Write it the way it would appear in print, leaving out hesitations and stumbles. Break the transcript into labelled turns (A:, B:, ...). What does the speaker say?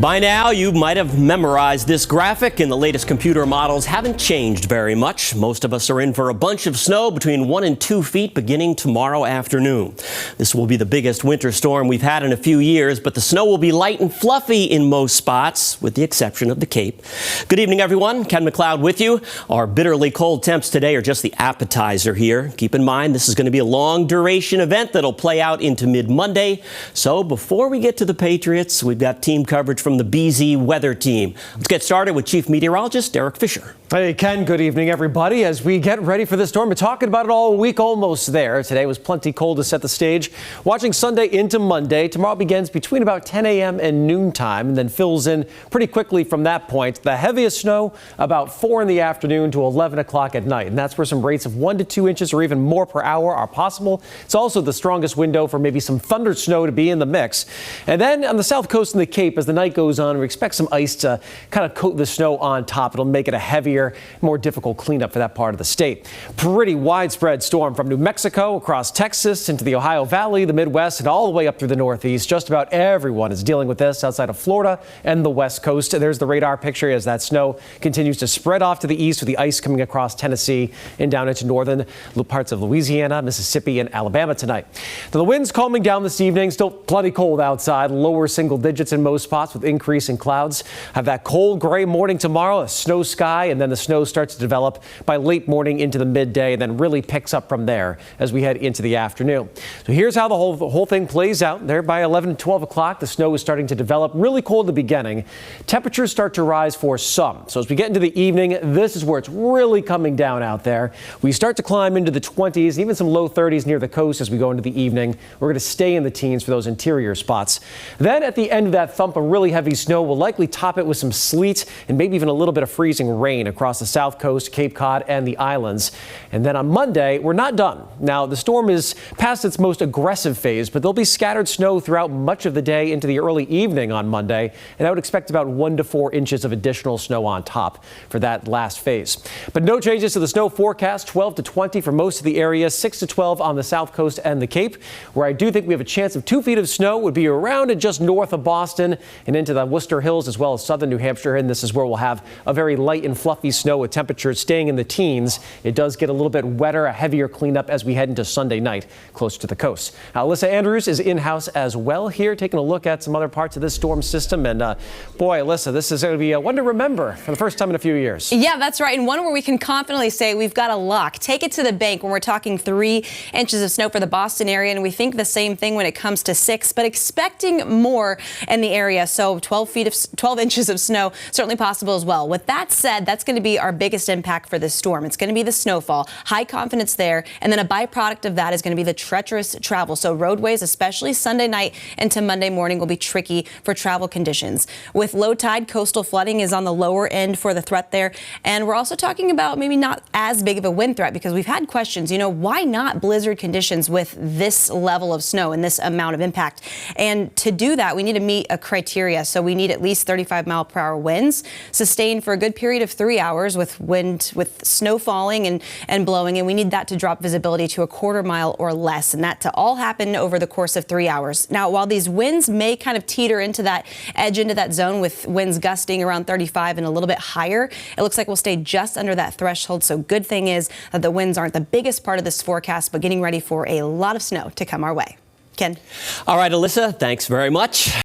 A: By now, you might have memorized this graphic, and the latest computer models haven't changed very much. Most of us are in for a bunch of snow between 1 and 2 feet beginning tomorrow afternoon. This will be the biggest winter storm we've had in a few years, but the snow will be light and fluffy in most spots, with the exception of the Cape. Good evening, everyone. Ken McLeod with you. Our bitterly cold temps today are just the appetizer here. Keep in mind, this is going to be a long-duration event that'll play out into mid-Monday. So before we get to the Patriots, we've got team coverage from the BZ Weather Team. Let's get started with Chief Meteorologist Eric Fisher.
B: Hey, Ken. Good evening, everybody. As we get ready for this storm, we're talking about it all week, almost there. Today was plenty cold to set the stage. Watching Sunday into Monday. Tomorrow begins between about 10 a.m. and noontime and then fills in pretty quickly from that point. The heaviest snow about 4 in the afternoon to 11 o'clock at night. And that's where some rates of 1 to 2 inches or even more per hour are possible. It's also the strongest window for maybe some thunder snow to be in the mix. And then on the south coast and the Cape, as the night goes on, we expect some ice to kind of coat the snow on top. It'll make it a heavier, more difficult cleanup for that part of the state. Pretty widespread storm from New Mexico across Texas into the Ohio Valley, the Midwest, and all the way up through the Northeast. Just about everyone is dealing with this outside of Florida and the West Coast. There's the radar picture as that snow continues to spread off to the east with the ice coming across Tennessee and down into northern parts of Louisiana, Mississippi, and Alabama tonight. Now, the wind's calming down this evening. Still plenty cold outside, lower single digits in most spots with increasing clouds. Have that cold gray morning tomorrow, a snow sky, and then the snow starts to develop by late morning into the midday and then really picks up from there as we head into the afternoon. So here's how the whole thing plays out. There by 11 and 12 o'clock, the snow is starting to develop. Really cold at the beginning. Temperatures start to rise for some. So as we get into the evening, this is where it's really coming down out there. We start to climb into the 20s, even some low 30s near the coast as we go into the evening. We're going to stay in the teens for those interior spots. Then at the end of that thump of really heavy snow, will likely top it with some sleet and maybe even a little bit of freezing rain across the south coast, Cape Cod, and the islands. And then on Monday, we're not done. Now, the storm is past its most aggressive phase, but there'll be scattered snow throughout much of the day into the early evening on Monday. And I would expect about 1 to 4 inches of additional snow on top for that last phase. But no changes to the snow forecast. 12 to 20 for most of the area, 6 to 12 on the south coast and the Cape. Where I do think we have a chance of 2 feet of snow would be around and just north of Boston and into the Worcester Hills as well as southern New Hampshire. And this is where we'll have a very light and fluffy snow with temperatures staying in the teens. It does get a little bit wetter, a heavier cleanup as we head into Sunday night close to the coast. Alyssa Andrews is in-house as well here, taking a look at some other parts of this storm system. And boy, Alyssa, this is going to be one to remember for the first time in a few years.
C: Yeah, that's right. And one where we can confidently say we've got a lock. Take it to the bank when we're talking 3 inches of snow for the Boston area. And we think the same thing when it comes to 6, but expecting more in the area. So 12 inches of snow, certainly possible as well. With that said, that's going to be our biggest impact for this storm. It's going to be the snowfall, high confidence there, and then a byproduct of that is going to be the treacherous travel. So roadways, especially Sunday night into Monday morning, will be tricky for travel conditions. With low tide, coastal flooding is on the lower end for the threat there. And we're also talking about maybe not as big of a wind threat because we've had questions, why not blizzard conditions with this level of snow and this amount of impact? And to do that, we need to meet a criteria. So we need at least 35-mile-per-hour winds sustained for a good period of 3 hours with snow falling and blowing. And we need that to drop visibility to a quarter mile or less. And that to all happen over the course of 3 hours. Now, while these winds may kind of teeter into that edge into that zone with winds gusting around 35 and a little bit higher, it looks like we'll stay just under that threshold. So good thing is that the winds aren't the biggest part of this forecast, but getting ready for a lot of snow to come our way. Ken.
A: All right, Alyssa, thanks very much.